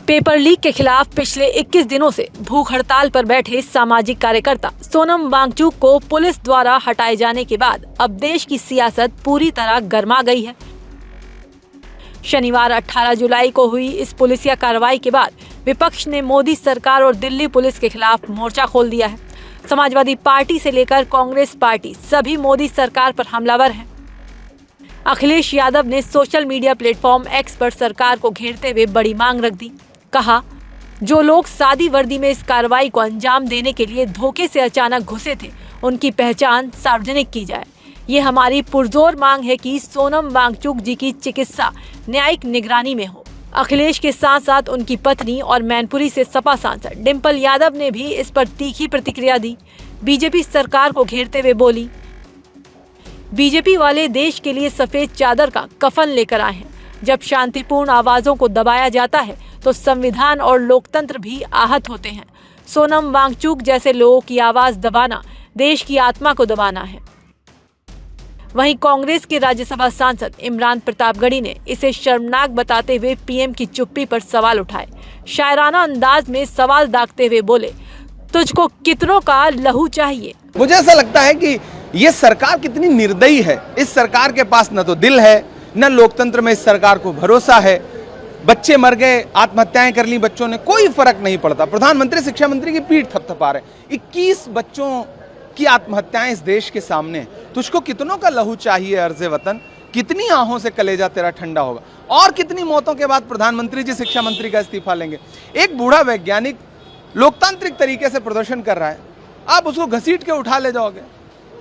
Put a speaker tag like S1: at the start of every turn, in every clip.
S1: Paper leak के खिलाफ पिछले 21 दिनों से भूख हड़ताल पर बैठे सामाजिक कार्यकर्ता सोनम वांगचुक को पुलिस द्वारा हटाए जाने के बाद अब देश की सियासत पूरी तरह गर्मा गई है। शनिवार 18 जुलाई को हुई इस पुलिसिया कार्रवाई के बाद विपक्ष ने मोदी सरकार और दिल्ली पुलिस के खिलाफ मोर्चा खोल दिया है। समाजवादी पार्टी से लेकर कांग्रेस पार्टी सभी मोदी सरकार पर हमलावर हैं। अखिलेश यादव ने सोशल मीडिया प्लेटफॉर्म एक्स पर सरकार को घेरते हुए बड़ी मांग रख दी। कहा, जो लोग सादी वर्दी में इस कार्रवाई को अंजाम देने के लिए धोखे से अचानक घुसे थे, उनकी पहचान सार्वजनिक की जाए। ये हमारी पुरजोर मांग है कि सोनम वांगचुक जी की चिकित्सा न्यायिक निगरानी में हो। अखिलेश के साथ साथ उनकी पत्नी और मैनपुरी से सपा सांसद डिंपल यादव ने भी इस पर तीखी प्रतिक्रिया दी। बीजेपी सरकार को घेरते हुए बोली, बीजेपी वाले देश के लिए सफेद चादर का कफन लेकर आए हैं। जब शांतिपूर्ण आवाजों को दबाया जाता है तो संविधान और लोकतंत्र भी आहत होते हैं। सोनम वांगचुक जैसे लोगों की आवाज दबाना देश की आत्मा को दबाना है। वहीं कांग्रेस के राज्यसभा सांसद इमरान प्रतापगढ़ी ने इसे शर्मनाक बताते हुए पीएम की चुप्पी पर सवाल उठाए। शायराना अंदाज में सवाल दागते हुए बोले, तुझको कितनों का लहू चाहिए।
S2: मुझे ऐसा लगता है कि ये सरकार कितनी निर्दयी है। इस सरकार के पास न तो दिल है, न लोकतंत्र में इस सरकार को भरोसा है। बच्चे मर गए, आत्महत्याएं कर ली बच्चों ने, कोई फर्क नहीं पड़ता। प्रधानमंत्री शिक्षा मंत्री की पीठ थपथपा रहे। 21 बच्चों की आत्महत्याएं इस देश के सामने। तुझको कितनों का लहू चाहिए अर्ज़े वतन? कितनी आहों से कलेजा तेरा ठंडा होगा? और कितनी मौतों के बाद प्रधानमंत्री जी शिक्षा मंत्री का इस्तीफा लेंगे? एक बूढ़ा वैज्ञानिक लोकतांत्रिक तरीके से प्रदर्शन कर रहा है, आप उसको घसीट के उठा ले जाओगे?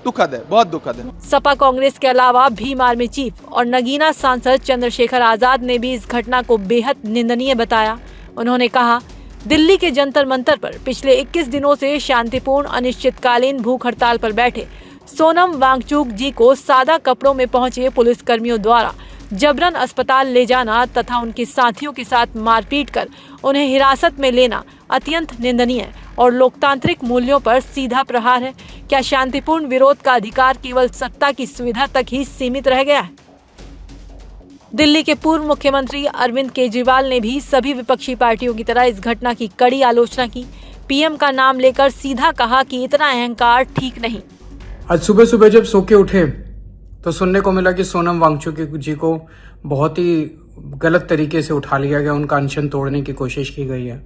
S2: दुखद है, बहुत दुखद है।
S1: सपा कांग्रेस के अलावा भीम आर्मी चीफ और नगीना सांसद चंद्रशेखर आजाद ने भी इस घटना को बेहद निंदनीय बताया। उन्होंने कहा, दिल्ली के जंतर मंतर पर पिछले 21 दिनों से शांतिपूर्ण अनिश्चितकालीन भूख हड़ताल पर बैठे सोनम वांगचुक जी को सादा कपड़ों में पहुंचे पुलिसकर्मियों द्वारा जबरन अस्पताल ले जाना तथा उनके साथियों के साथ मारपीट कर उन्हें हिरासत में लेना अत्यंत निंदनीय और लोकतांत्रिक मूल्यों पर सीधा प्रहार है। क्या शांतिपूर्ण विरोध का अधिकार केवल सत्ता की सुविधा तक ही सीमित रह गया है? दिल्ली के पूर्व मुख्यमंत्री अरविंद केजरीवाल ने भी सभी विपक्षी पार्टियों की तरह इस घटना की कड़ी आलोचना की। पीएम का नाम लेकर सीधा कहा कि इतना अहंकार ठीक नहीं।
S3: आज सुबह सुबह जब सो के उठे तो सुनने को मिला कि सोनम वांगचुक जी को बहुत ही गलत तरीके से उठा लिया गया, उनका अनशन तोड़ने की कोशिश की गई है।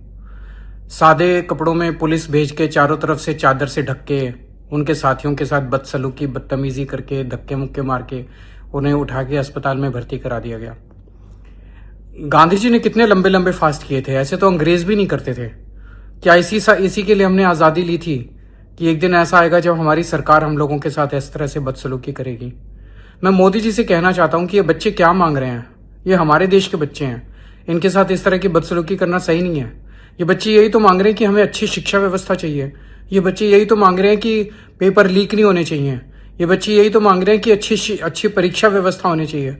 S3: सादे कपड़ों में पुलिस भेज के चारों तरफ से चादर से ढक के उनके साथियों के साथ बदसलूकी बदतमीजी करके धक्के मुक्के मार के उन्हें उठा के अस्पताल में भर्ती करा दिया गया। गांधी जी ने कितने लंबे लंबे फास्ट किए थे, ऐसे तो अंग्रेज भी नहीं करते थे। क्या इसी के लिए हमने आज़ादी ली थी कि एक दिन ऐसा आएगा जब हमारी सरकार हम लोगों के साथ इस तरह से बदसलूकी करेगी? मैं मोदी जी से कहना चाहता हूं कि ये बच्चे क्या मांग रहे हैं? ये हमारे देश के बच्चे हैं, इनके साथ इस तरह की बदसलूकी करना सही नहीं है। ये बच्चे यही तो मांग रहे हैं कि हमें अच्छी शिक्षा व्यवस्था चाहिए। ये बच्चे यही तो मांग रहे हैं कि पेपर लीक नहीं होने चाहिए। ये बच्चे यही तो मांग रहे हैं कि अच्छी परीक्षा व्यवस्था होनी चाहिए।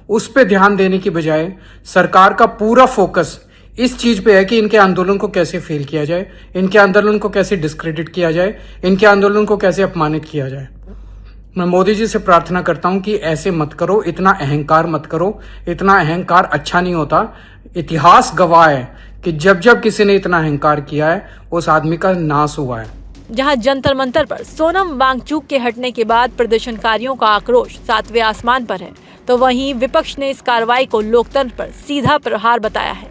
S3: उस पर ध्यान देने की बजाय सरकार का पूरा फोकस इस चीज पे है कि इनके आंदोलन को कैसे फेल किया जाए, इनके आंदोलन को कैसे डिस्क्रेडिट किया जाए, इनके आंदोलन को कैसे अपमानित किया जाए। मैं मोदी जी से प्रार्थना करता हूं कि ऐसे मत करो, इतना अहंकार मत करो। इतना अहंकार अच्छा नहीं होता। इतिहास गवाह है कि जब जब किसी ने इतना अहंकार किया है उस आदमी का नाश हुआ है।
S1: जहां जंतर मंतर पर सोनम वांगचुक के हटने के बाद प्रदर्शनकारियों का आक्रोश 7वें आसमान पर है, तो वहीं विपक्ष ने इस कार्रवाई को लोकतंत्र पर सीधा प्रहार बताया है।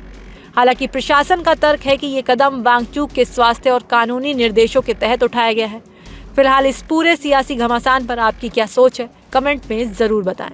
S1: हालांकि प्रशासन का तर्क है कि ये कदम वांगचुक के स्वास्थ्य और कानूनी निर्देशों के तहत उठाया गया है। फिलहाल इस पूरे सियासी घमासान पर आपकी क्या सोच है, कमेंट में जरूर बताएं।